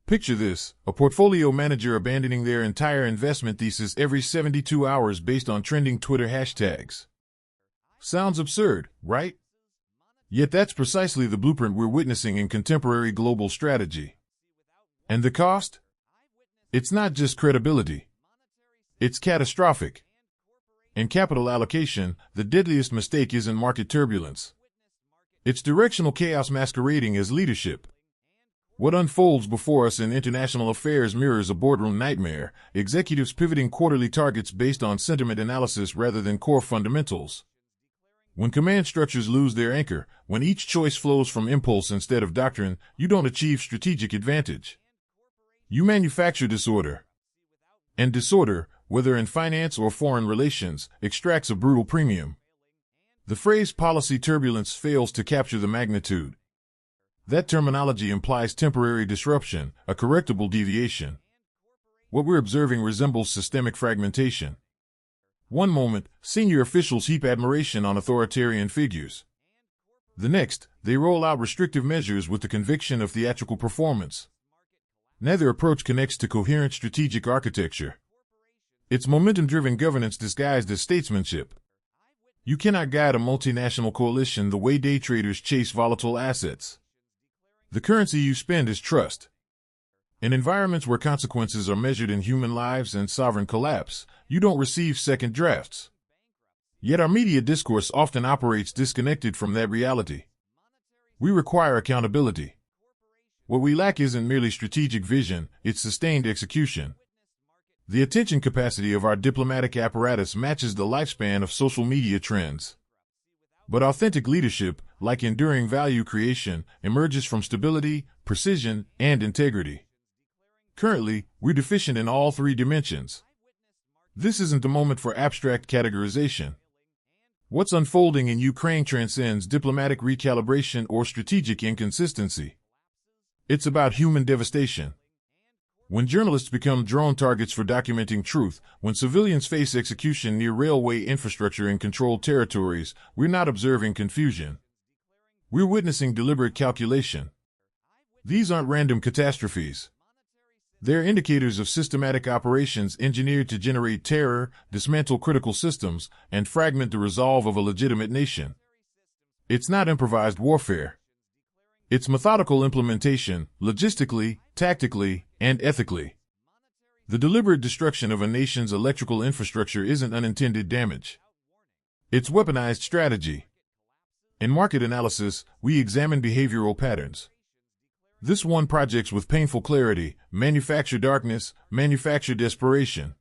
Picture this, a portfolio manager abandoning their entire investment thesis every 72 hours based on trending Twitter hashtags. Sounds absurd, right? Yet that's precisely the blueprint we're witnessing in contemporary global strategy. And the cost? It's not just credibility. It's catastrophic. In capital allocation, the deadliest mistake isn't market turbulence. It's directional chaos masquerading as leadership. What unfolds before us in international affairs mirrors a boardroom nightmare, executives pivoting quarterly targets based on sentiment analysis rather than core fundamentals. When command structures lose their anchor, when each choice flows from impulse instead of doctrine, you don't achieve strategic advantage. You manufacture disorder. And disorder, whether in finance or foreign relations, extracts a brutal premium. The phrase policy turbulence fails to capture the magnitude. That terminology implies temporary disruption, a correctable deviation. What we're observing resembles systemic fragmentation. One moment, senior officials heap admiration on authoritarian figures. The next, they roll out restrictive measures with the conviction of theatrical performance. Neither approach connects to coherent strategic architecture. It's momentum-driven governance disguised as statesmanship. You cannot guide a multinational coalition the way day traders chase volatile assets. The currency you spend is trust. In environments where consequences are measured in human lives and sovereign collapse, you don't receive second drafts. Yet our media discourse often operates disconnected from that reality. We require accountability. What we lack isn't merely strategic vision, it's sustained execution. The attention capacity of our diplomatic apparatus matches the lifespan of social media trends. But authentic leadership, like enduring value creation, emerges from stability, precision, and integrity. Currently, we're deficient in all three dimensions. This isn't the moment for abstract categorization. What's unfolding in Ukraine transcends diplomatic recalibration or strategic inconsistency. It's about human devastation. When journalists become drone targets for documenting truth, when civilians face execution near railway infrastructure in controlled territories, we're not observing confusion. We're witnessing deliberate calculation. These aren't random catastrophes. They're indicators of systematic operations engineered to generate terror, dismantle critical systems, and fragment the resolve of a legitimate nation. It's not improvised warfare. It's methodical implementation, logistically, tactically, and ethically. The deliberate destruction of a nation's electrical infrastructure isn't unintended damage. It's weaponized strategy. In market analysis, we examine behavioral patterns. This one projects with painful clarity: manufacture darkness, manufacture desperation.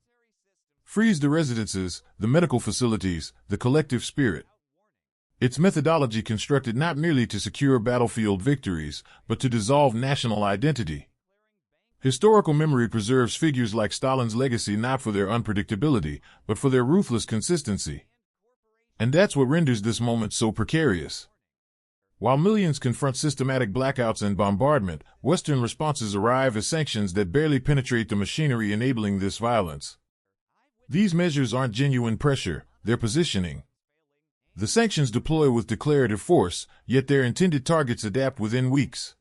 Freeze the residences, the medical facilities, the collective spirit. Its methodology constructed not merely to secure battlefield victories, but to dissolve national identity. Historical memory preserves figures like Stalin's legacy not for their unpredictability, but for their ruthless consistency. And that's what renders this moment so precarious. While millions confront systematic blackouts and bombardment, Western responses arrive as sanctions that barely penetrate the machinery enabling this violence. These measures aren't genuine pressure, they're positioning. The sanctions deploy with declarative force, yet their intended targets adapt within weeks.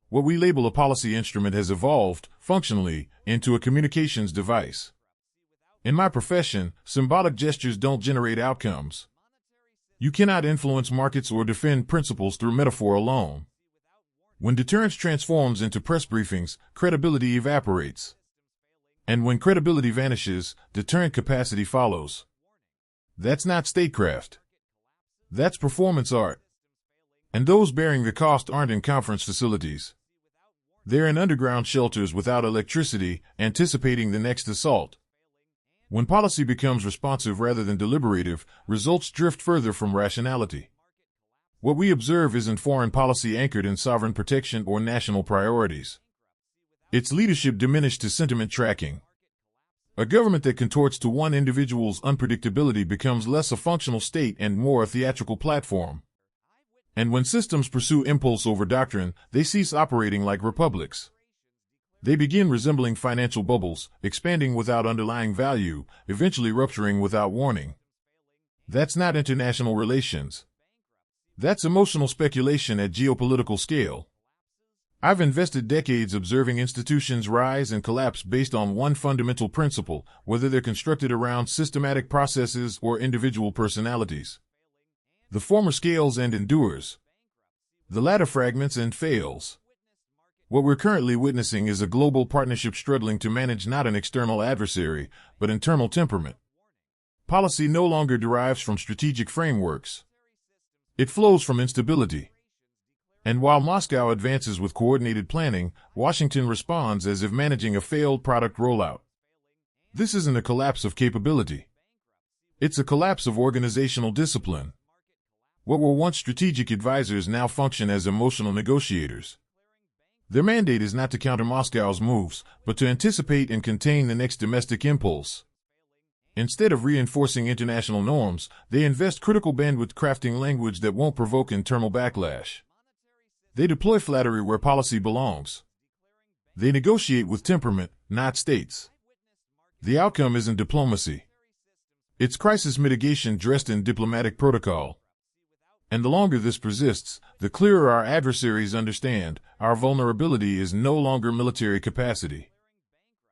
What we label a policy instrument has evolved, functionally, into a communications device. In my profession, symbolic gestures don't generate outcomes. You cannot influence markets or defend principles through metaphor alone. When deterrence transforms into press briefings, credibility evaporates. And when credibility vanishes, deterrent capacity follows. That's not statecraft. That's performance art. And those bearing the cost aren't in conference facilities. They're in underground shelters without electricity, anticipating the next assault. When policy becomes responsive rather than deliberative, results drift further from rationality. What we observe isn't foreign policy anchored in sovereign protection or national priorities. It's leadership diminished to sentiment tracking. A government that contorts to one individual's unpredictability becomes less a functional state and more a theatrical platform. And when systems pursue impulse over doctrine, they cease operating like republics. They begin resembling financial bubbles, expanding without underlying value, eventually rupturing without warning. That's not international relations. That's emotional speculation at geopolitical scale. I've invested decades observing institutions rise and collapse based on one fundamental principle, whether they're constructed around systematic processes or individual personalities. The former scales and endures. The latter fragments and fails. What we're currently witnessing is a global partnership struggling to manage not an external adversary, but internal temperament. Policy no longer derives from strategic frameworks. It flows from instability. And while Moscow advances with coordinated planning, Washington responds as if managing a failed product rollout. This isn't a collapse of capability. It's a collapse of organizational discipline. What were once strategic advisors now function as emotional negotiators. Their mandate is not to counter Moscow's moves, but to anticipate and contain the next domestic impulse. Instead of reinforcing international norms, they invest critical bandwidth crafting language that won't provoke internal backlash. They deploy flattery where policy belongs. They negotiate with temperament, not states. The outcome isn't diplomacy. It's crisis mitigation dressed in diplomatic protocol. And the longer this persists, the clearer our adversaries understand our vulnerability is no longer military capacity.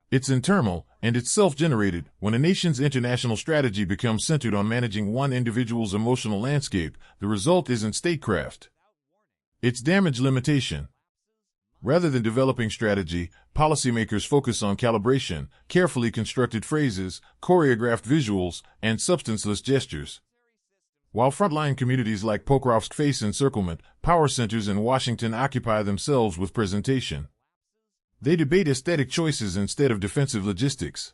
It's internal, and it's self-generated. When a nation's international strategy becomes centered on managing one individual's emotional landscape, the result isn't statecraft. It's damage limitation. Rather than developing strategy, policymakers focus on calibration, carefully constructed phrases, choreographed visuals, and substanceless gestures. While frontline communities like Pokrovsk face encirclement, power centers in Washington occupy themselves with presentation. They debate aesthetic choices instead of defensive logistics.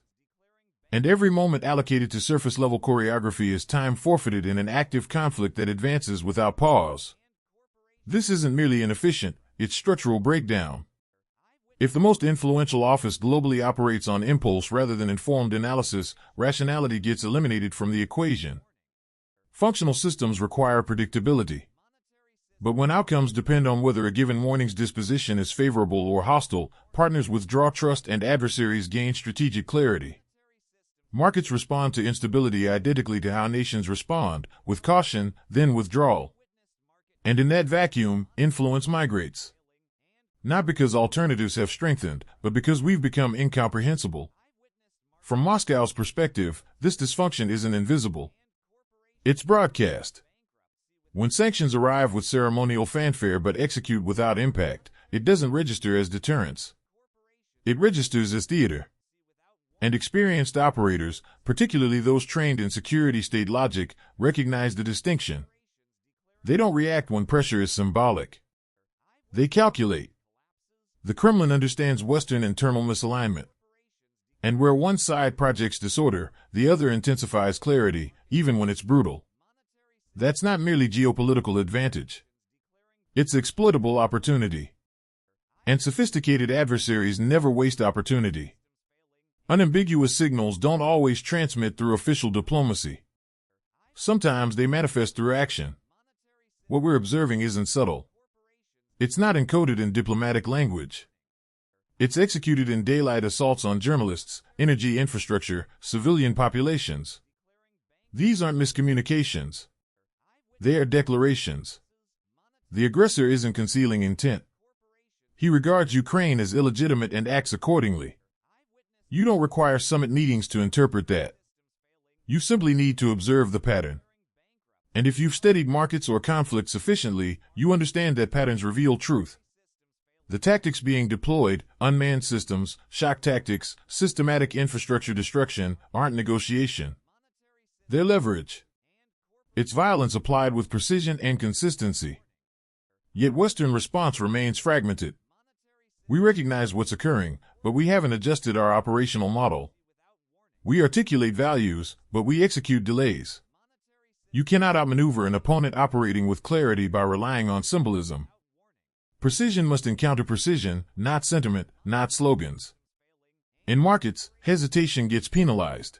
And every moment allocated to surface-level choreography is time forfeited in an active conflict that advances without pause. This isn't merely inefficient, it's structural breakdown. If the most influential office globally operates on impulse rather than informed analysis, rationality gets eliminated from the equation. Functional systems require predictability. But when outcomes depend on whether a given morning's disposition is favorable or hostile, partners withdraw trust and adversaries gain strategic clarity. Markets respond to instability identically to how nations respond, with caution, then withdrawal. And in that vacuum, influence migrates. Not because alternatives have strengthened, but because we've become incomprehensible. From Moscow's perspective, this dysfunction isn't invisible. It's broadcast. When sanctions arrive with ceremonial fanfare but execute without impact, it doesn't register as deterrence. It registers as theater. And experienced operators, particularly those trained in security state logic, recognize the distinction. They don't react when pressure is symbolic. They calculate. The Kremlin understands Western internal misalignment. And where one side projects disorder, the other intensifies clarity, even when it's brutal. That's not merely geopolitical advantage. It's exploitable opportunity. And sophisticated adversaries never waste opportunity. Unambiguous signals don't always transmit through official diplomacy. Sometimes they manifest through action. What we're observing isn't subtle. It's not encoded in diplomatic language. It's executed in daylight assaults on journalists, energy infrastructure, civilian populations. These aren't miscommunications. They are declarations. The aggressor isn't concealing intent. He regards Ukraine as illegitimate and acts accordingly. You don't require summit meetings to interpret that. You simply need to observe the pattern. And if you've studied markets or conflict sufficiently, you understand that patterns reveal truth. The tactics being deployed, unmanned systems, shock tactics, systematic infrastructure destruction, aren't negotiation. They're leverage. It's violence applied with precision and consistency. Yet Western response remains fragmented. We recognize what's occurring, but we haven't adjusted our operational model. We articulate values, but we execute delays. You cannot outmaneuver an opponent operating with clarity by relying on symbolism. Precision must encounter precision, not sentiment, not slogans. In markets, hesitation gets penalized.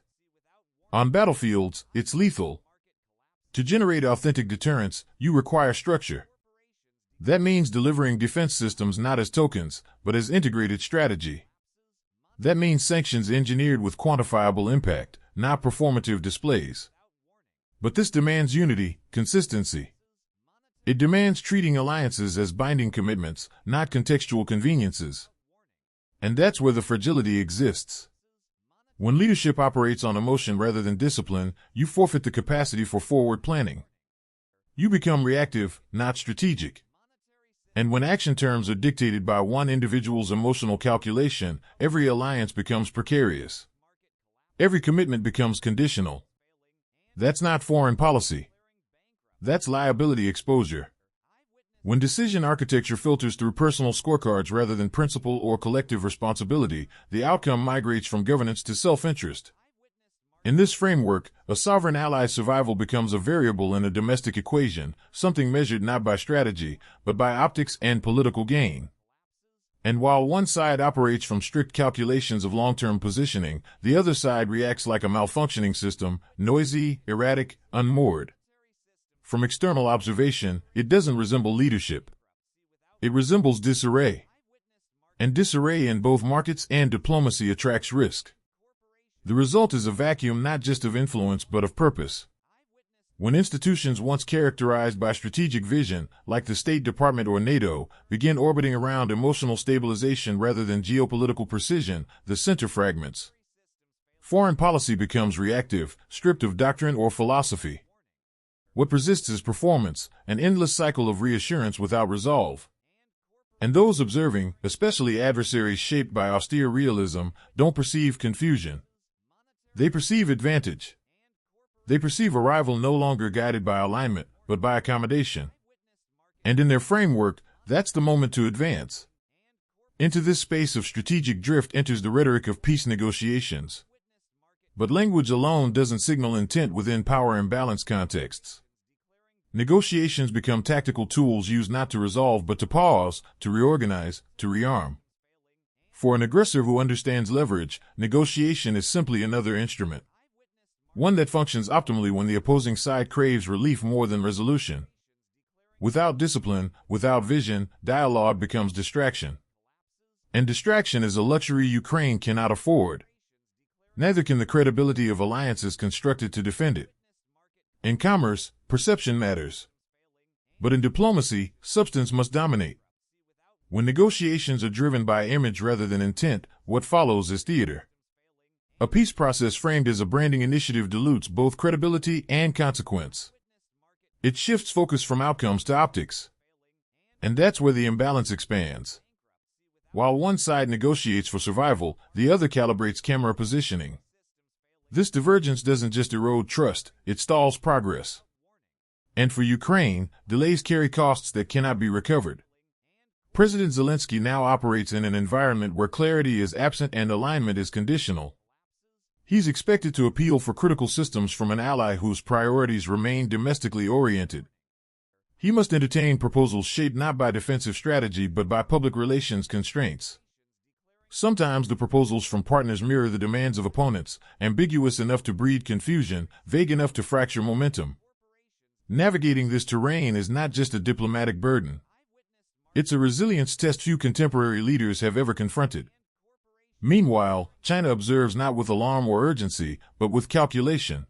On battlefields, it's lethal. To generate authentic deterrence, you require structure. That means delivering defense systems not as tokens, but as integrated strategy. That means sanctions engineered with quantifiable impact, not performative displays. But this demands unity, consistency. It demands treating alliances as binding commitments, not contextual conveniences. And that's where the fragility exists. When leadership operates on emotion rather than discipline, you forfeit the capacity for forward planning. You become reactive, not strategic. And when action terms are dictated by one individual's emotional calculation, every alliance becomes precarious. Every commitment becomes conditional. That's not foreign policy. That's liability exposure. When decision architecture filters through personal scorecards rather than principle or collective responsibility, the outcome migrates from governance to self-interest. In this framework, a sovereign ally's survival becomes a variable in a domestic equation, something measured not by strategy, but by optics and political gain. And while one side operates from strict calculations of long-term positioning, the other side reacts like a malfunctioning system, noisy, erratic, unmoored. From external observation, it doesn't resemble leadership. It resembles disarray. And disarray in both markets and diplomacy attracts risk. The result is a vacuum not just of influence but of purpose. When institutions once characterized by strategic vision, like the State Department or NATO, begin orbiting around emotional stabilization rather than geopolitical precision, the center fragments. Foreign policy becomes reactive, stripped of doctrine or philosophy. What persists is performance, an endless cycle of reassurance without resolve. And those observing, especially adversaries shaped by austere realism, don't perceive confusion. They perceive advantage. They perceive a rival no longer guided by alignment, but by accommodation. And in their framework, that's the moment to advance. Into this space of strategic drift enters the rhetoric of peace negotiations. But language alone doesn't signal intent within power imbalance contexts. Negotiations become tactical tools used not to resolve but to pause, to reorganize, to rearm. For an aggressor who understands leverage, negotiation is simply another instrument. One that functions optimally when the opposing side craves relief more than resolution. Without discipline, without vision, dialogue becomes distraction. And distraction is a luxury Ukraine cannot afford. Neither can the credibility of alliances constructed to defend it. In commerce, perception matters. But in diplomacy, substance must dominate. When negotiations are driven by image rather than intent, what follows is theater. A peace process framed as a branding initiative dilutes both credibility and consequence. It shifts focus from outcomes to optics. And that's where the imbalance expands. While one side negotiates for survival, the other calibrates camera positioning. This divergence doesn't just erode trust, it stalls progress. And for Ukraine, delays carry costs that cannot be recovered. President Zelensky now operates in an environment where clarity is absent and alignment is conditional. He's expected to appeal for critical systems from an ally whose priorities remain domestically oriented. He must entertain proposals shaped not by defensive strategy but by public relations constraints. Sometimes the proposals from partners mirror the demands of opponents, ambiguous enough to breed confusion, vague enough to fracture momentum. Navigating this terrain is not just a diplomatic burden. It's a resilience test few contemporary leaders have ever confronted. Meanwhile, China observes not with alarm or urgency, but with calculation.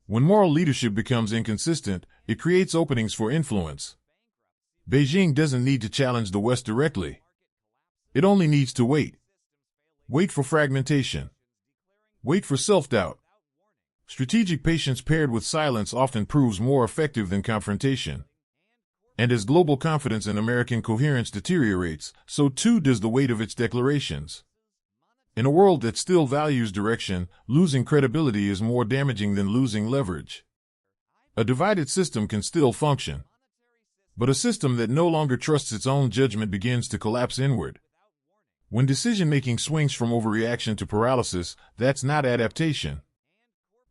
When moral leadership becomes inconsistent, it creates openings for influence. Beijing doesn't need to challenge the West directly. It only needs to wait. Wait for fragmentation. Wait for self-doubt. Strategic patience paired with silence often proves more effective than confrontation. And as global confidence in American coherence deteriorates, so too does the weight of its declarations. In a world that still values direction, losing credibility is more damaging than losing leverage. A divided system can still function. But a system that no longer trusts its own judgment begins to collapse inward. When decision-making swings from overreaction to paralysis, that's not adaptation.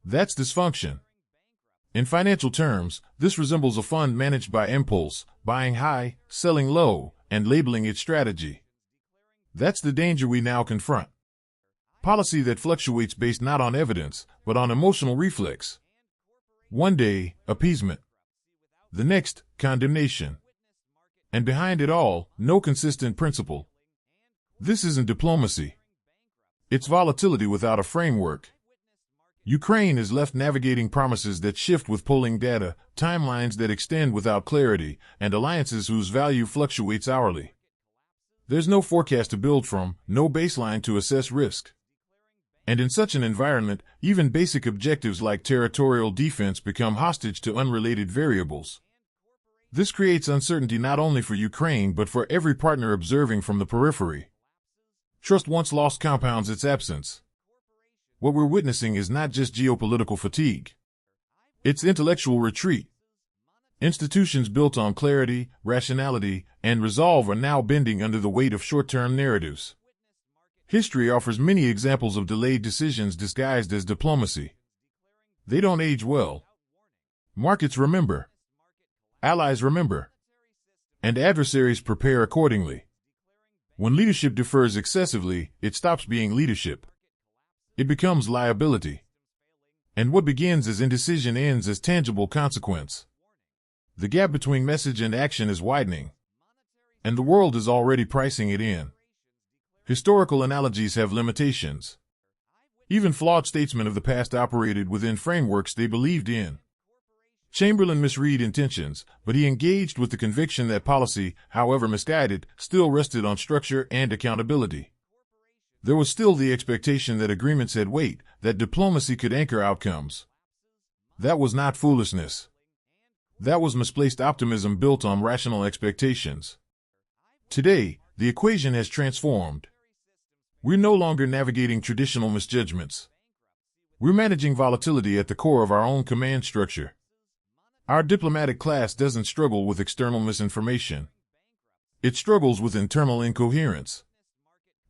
That's dysfunction. In financial terms, this resembles a fund managed by impulse, buying high, selling low, and labeling its strategy. That's the danger we now confront. Policy that fluctuates based not on evidence, but on emotional reflex. One day, appeasement. The next, condemnation. And behind it all, no consistent principle. This isn't diplomacy. It's volatility without a framework. Ukraine is left navigating promises that shift with polling data, timelines that extend without clarity, and alliances whose value fluctuates hourly. There's no forecast to build from, no baseline to assess risk. And in such an environment, even basic objectives like territorial defense become hostage to unrelated variables. This creates uncertainty not only for Ukraine but for every partner observing from the periphery. Trust once lost compounds its absence. What we're witnessing is not just geopolitical fatigue. It's intellectual retreat. Institutions built on clarity, rationality, and resolve are now bending under the weight of short-term narratives. History offers many examples of delayed decisions disguised as diplomacy. They don't age well. Markets remember. Allies remember. And adversaries prepare accordingly. When leadership differs excessively, it stops being leadership. It becomes liability. And what begins as indecision ends as tangible consequence. The gap between message and action is widening. And the world is already pricing it in. Historical analogies have limitations. Even flawed statesmen of the past operated within frameworks they believed in. Chamberlain misread intentions, but he engaged with the conviction that policy, however misguided, still rested on structure and accountability. There was still the expectation that agreements had weight, that diplomacy could anchor outcomes. That was not foolishness. That was misplaced optimism built on rational expectations. Today, the equation has transformed. We're no longer navigating traditional misjudgments. We're managing volatility at the core of our own command structure. Our diplomatic class doesn't struggle with external misinformation. It struggles with internal incoherence.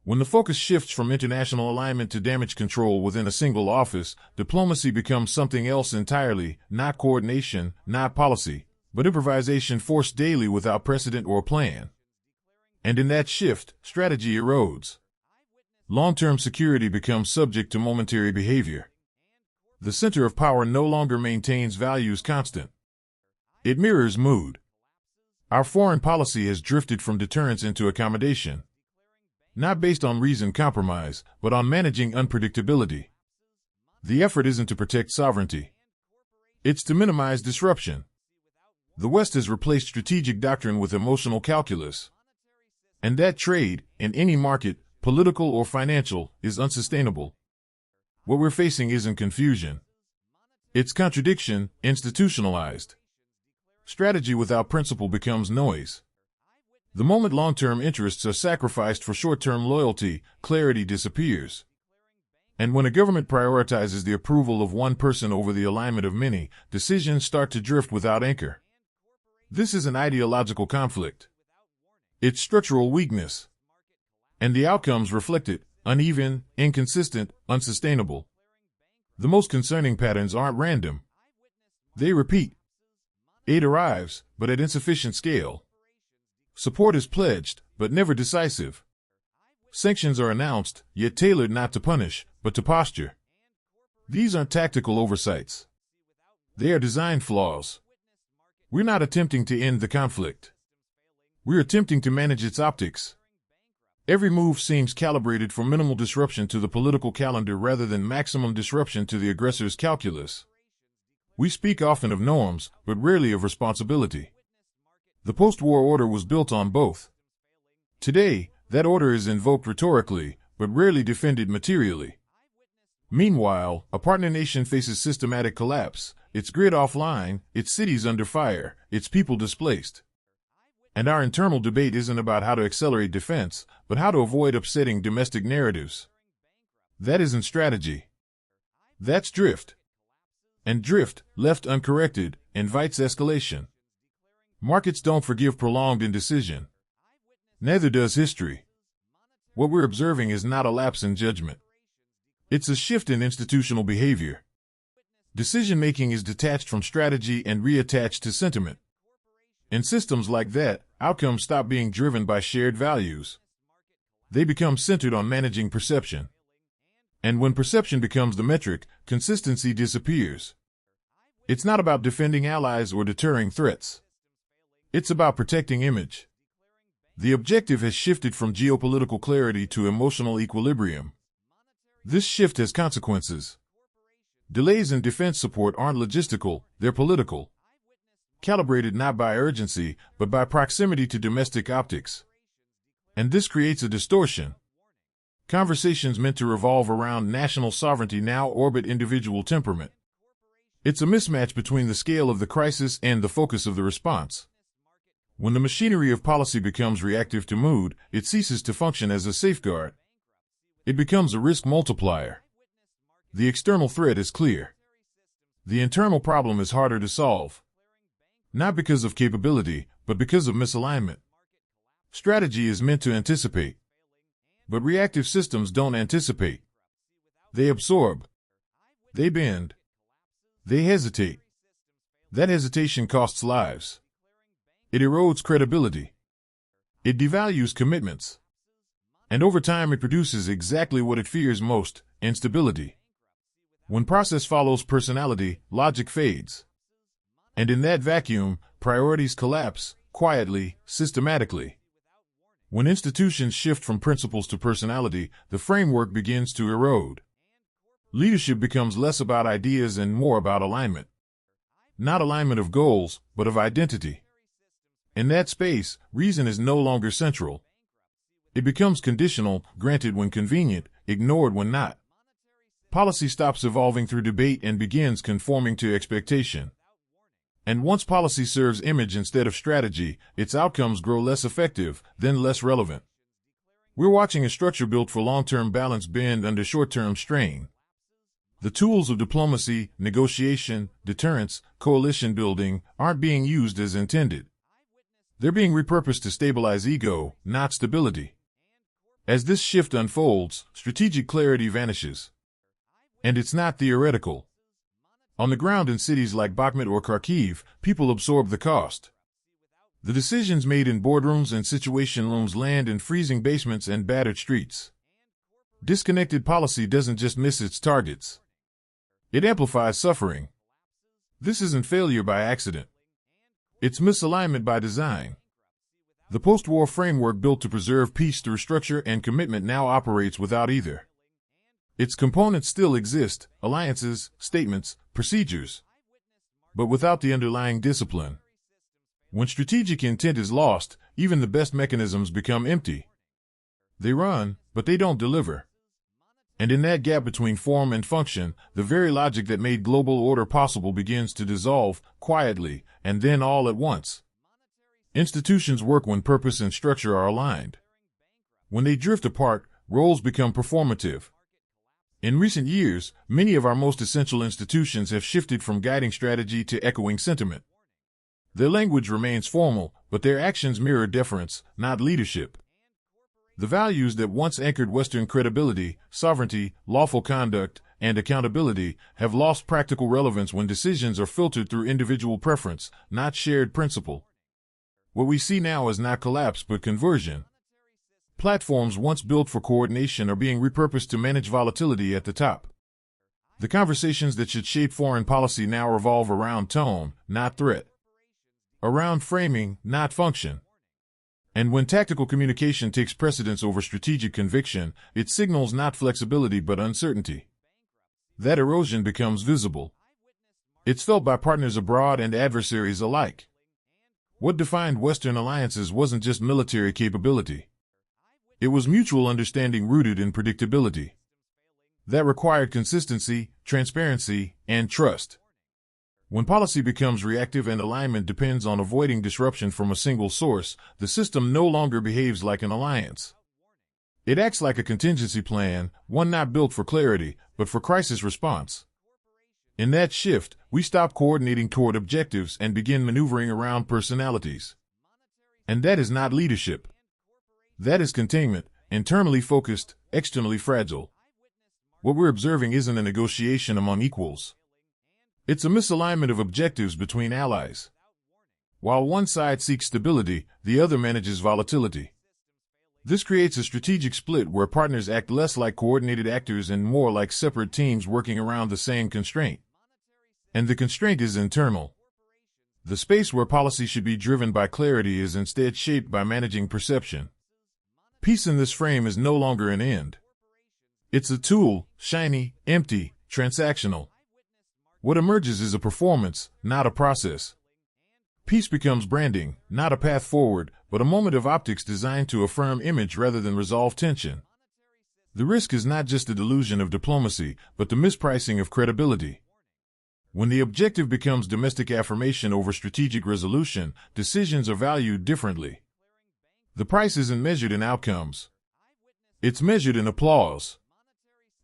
When the focus shifts from international alignment to damage control within a single office, diplomacy becomes something else entirely, not coordination, not policy, but improvisation forced daily without precedent or plan. And in that shift, strategy erodes. Long-term security becomes subject to momentary behavior. The center of power no longer maintains values constant. It mirrors mood. Our foreign policy has drifted from deterrence into accommodation. Not based on reasoned compromise, but on managing unpredictability. The effort isn't to protect sovereignty. It's to minimize disruption. The West has replaced strategic doctrine with emotional calculus. And that trade, in any market, political or financial, is unsustainable. What we're facing isn't confusion. It's contradiction, institutionalized. Strategy without principle becomes noise. The moment long-term interests are sacrificed for short-term loyalty, clarity disappears. And when a government prioritizes the approval of one person over the alignment of many, decisions start to drift without anchor. This is an ideological conflict. It's structural weakness. And the outcomes reflect it: uneven, inconsistent, unsustainable. The most concerning patterns aren't random. They repeat. Aid arrives, but at insufficient scale. Support is pledged, but never decisive. Sanctions are announced, yet tailored not to punish, but to posture. These aren't tactical oversights. They are design flaws. We're not attempting to end the conflict. We're attempting to manage its optics. Every move seems calibrated for minimal disruption to the political calendar rather than maximum disruption to the aggressor's calculus. We speak often of norms, but rarely of responsibility. The post-war order was built on both. Today, that order is invoked rhetorically, but rarely defended materially. Meanwhile, a partner nation faces systematic collapse, its grid offline, its cities under fire, its people displaced. And our internal debate isn't about how to accelerate defense, but how to avoid upsetting domestic narratives. That isn't strategy. That's drift. And drift, left uncorrected, invites escalation. Markets don't forgive prolonged indecision. Neither does history. What we're observing is not a lapse in judgment. It's a shift in institutional behavior. Decision-making is detached from strategy and reattached to sentiment. In systems like that, outcomes stop being driven by shared values. They become centered on managing perception. And when perception becomes the metric, consistency disappears. It's not about defending allies or deterring threats. It's about protecting image. The objective has shifted from geopolitical clarity to emotional equilibrium. This shift has consequences. Delays in defense support aren't logistical, they're political. Calibrated not by urgency, but by proximity to domestic optics. And this creates a distortion. Conversations meant to revolve around national sovereignty now orbit individual temperament. It's a mismatch between the scale of the crisis and the focus of the response. When the machinery of policy becomes reactive to mood, it ceases to function as a safeguard. It becomes a risk multiplier. The external threat is clear. The internal problem is harder to solve. Not because of capability, but because of misalignment. Strategy is meant to anticipate. But reactive systems don't anticipate. They absorb. They bend. They hesitate. That hesitation costs lives. It erodes credibility. It devalues commitments. And over time it produces exactly what it fears most, instability. When process follows personality, logic fades. And in that vacuum, priorities collapse, quietly, systematically. When institutions shift from principles to personality, the framework begins to erode. Leadership becomes less about ideas and more about alignment. Not alignment of goals, but of identity. In that space, reason is no longer central. It becomes conditional, granted when convenient, ignored when not. Policy stops evolving through debate and begins conforming to expectation. And once policy serves image instead of strategy, its outcomes grow less effective, then less relevant. We're watching a structure built for long-term balance bend under short-term strain. The tools of diplomacy, negotiation, deterrence, coalition building aren't being used as intended. They're being repurposed to stabilize ego, not stability. As this shift unfolds, strategic clarity vanishes. And it's not theoretical. On the ground in cities like Bakhmut or Kharkiv, people absorb the cost. The decisions made in boardrooms and situation rooms land in freezing basements and battered streets. Disconnected policy doesn't just miss its targets. It amplifies suffering. This isn't failure by accident. It's misalignment by design. The post-war framework built to preserve peace through structure and commitment now operates without either. Its components still exist, alliances, statements, procedures. But without the underlying discipline. When strategic intent is lost, even the best mechanisms become empty. They run, but they don't deliver. And in that gap between form and function, the very logic that made global order possible begins to dissolve, quietly, and then all at once. Institutions work when purpose and structure are aligned. When they drift apart, roles become performative. In recent years, many of our most essential institutions have shifted from guiding strategy to echoing sentiment. Their language remains formal, but their actions mirror deference, not leadership. The values that once anchored Western credibility, sovereignty, lawful conduct, and accountability have lost practical relevance when decisions are filtered through individual preference, not shared principle. What we see now is not collapse but conversion. Platforms once built for coordination are being repurposed to manage volatility at the top. The conversations that should shape foreign policy now revolve around tone, not threat. Around framing, not function. And when tactical communication takes precedence over strategic conviction, it signals not flexibility but uncertainty. That erosion becomes visible. It's felt by partners abroad and adversaries alike. What defined Western alliances wasn't just military capability. It was mutual understanding rooted in predictability. That required consistency, transparency, and trust. When policy becomes reactive and alignment depends on avoiding disruption from a single source, the system no longer behaves like an alliance. It acts like a contingency plan, one not built for clarity, but for crisis response. In that shift, we stop coordinating toward objectives and begin maneuvering around personalities. And that is not leadership. That is containment, internally focused, externally fragile. What we're observing isn't a negotiation among equals. It's a misalignment of objectives between allies. While one side seeks stability, the other manages volatility. This creates a strategic split where partners act less like coordinated actors and more like separate teams working around the same constraint. And the constraint is internal. The space where policy should be driven by clarity is instead shaped by managing perception. Peace in this frame is no longer an end. It's a tool, shiny, empty, transactional. What emerges is a performance, not a process. Peace becomes branding, not a path forward, but a moment of optics designed to affirm image rather than resolve tension. The risk is not just the delusion of diplomacy, but the mispricing of credibility. When the objective becomes domestic affirmation over strategic resolution, decisions are valued differently. The price isn't measured in outcomes. It's measured in applause.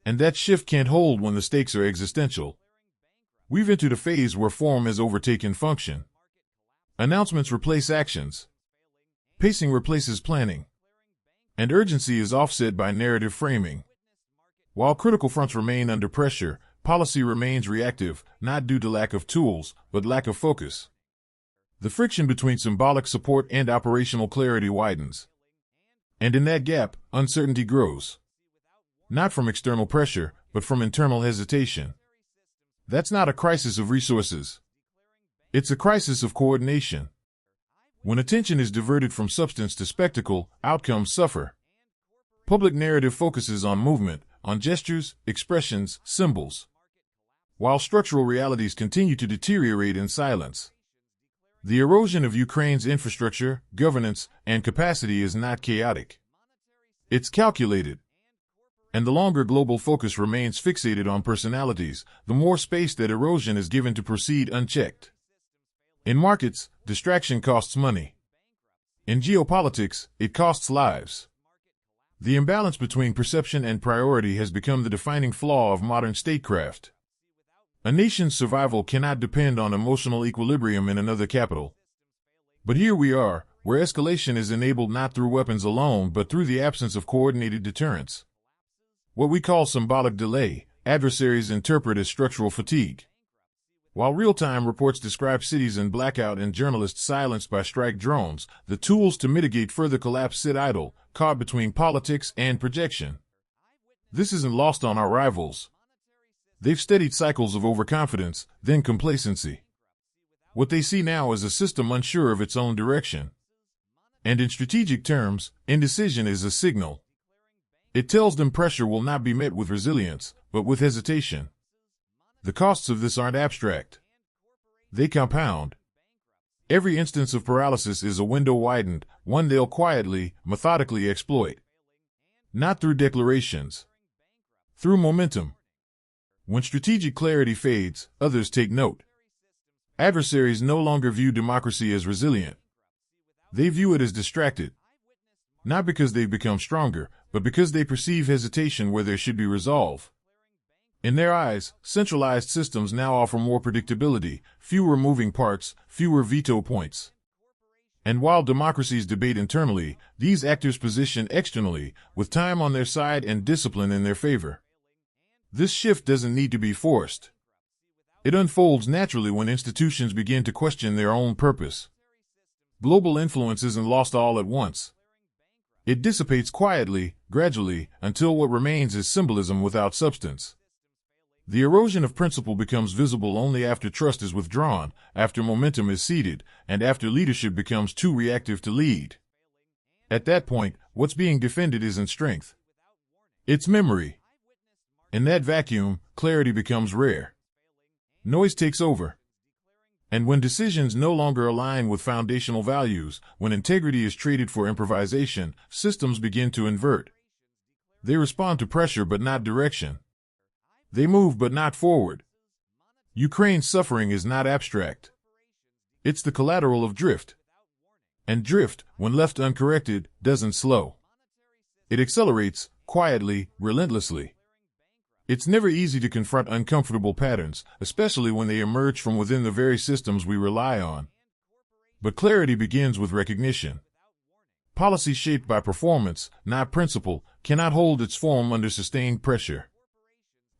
And that shift can't hold when the stakes are existential. We've entered a phase where form has overtaken function. Announcements replace actions. Pacing replaces planning. And urgency is offset by narrative framing. While critical fronts remain under pressure, policy remains reactive, not due to lack of tools, but lack of focus. The friction between symbolic support and operational clarity widens. And in that gap, uncertainty grows. Not from external pressure, but from internal hesitation. That's not a crisis of resources. It's a crisis of coordination. When attention is diverted from substance to spectacle, outcomes suffer. Public narrative focuses on movement, on gestures, expressions, symbols, while structural realities continue to deteriorate in silence. The erosion of Ukraine's infrastructure, governance, and capacity is not chaotic. It's calculated. And the longer global focus remains fixated on personalities, the more space that erosion is given to proceed unchecked. In markets, distraction costs money. In geopolitics, it costs lives. The imbalance between perception and priority has become the defining flaw of modern statecraft. A nation's survival cannot depend on emotional equilibrium in another capital. But here we are, where escalation is enabled not through weapons alone but through the absence of coordinated deterrence. What we call symbolic delay, adversaries interpret as structural fatigue. While real-time reports describe cities in blackout and journalists silenced by strike drones, the tools to mitigate further collapse sit idle, caught between politics and projection. This isn't lost on our rivals. They've studied cycles of overconfidence, then complacency. What they see now is a system unsure of its own direction. And in strategic terms, indecision is a signal. It tells them pressure will not be met with resilience, but with hesitation. The costs of this aren't abstract. They compound. Every instance of paralysis is a window widened, one they'll quietly, methodically exploit. Not through declarations. Through momentum. When strategic clarity fades, others take note. Adversaries no longer view democracy as resilient. They view it as distracted. Not because they've become stronger, but because they perceive hesitation where there should be resolve. In their eyes, centralized systems now offer more predictability, fewer moving parts, fewer veto points. And while democracies debate internally, these actors position externally, with time on their side and discipline in their favor. This shift doesn't need to be forced. It unfolds naturally when institutions begin to question their own purpose. Global influence isn't lost all at once. It dissipates quietly, gradually, until what remains is symbolism without substance. The erosion of principle becomes visible only after trust is withdrawn, after momentum is ceded, and after leadership becomes too reactive to lead. At that point, what's being defended isn't strength. It's memory. In that vacuum, clarity becomes rare. Noise takes over. And when decisions no longer align with foundational values, when integrity is traded for improvisation, systems begin to invert. They respond to pressure but not direction. They move but not forward. Ukraine's suffering is not abstract. It's the collateral of drift. And drift, when left uncorrected, doesn't slow. It accelerates, quietly, relentlessly. It's never easy to confront uncomfortable patterns, especially when they emerge from within the very systems we rely on. But clarity begins with recognition. Policy shaped by performance, not principle, cannot hold its form under sustained pressure.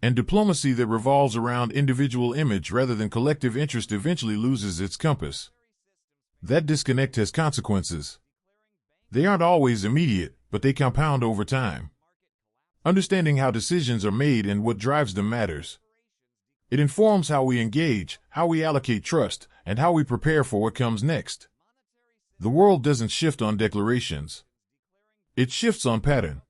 And diplomacy that revolves around individual image rather than collective interest eventually loses its compass. That disconnect has consequences. They aren't always immediate, but they compound over time. Understanding how decisions are made and what drives them matters. It informs how we engage, how we allocate trust, and how we prepare for what comes next. The world doesn't shift on declarations. It shifts on pattern.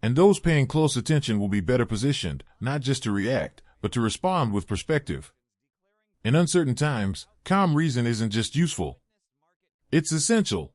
And those paying close attention will be better positioned, not just to react, but to respond with perspective. In uncertain times, calm reason isn't just useful. It's essential.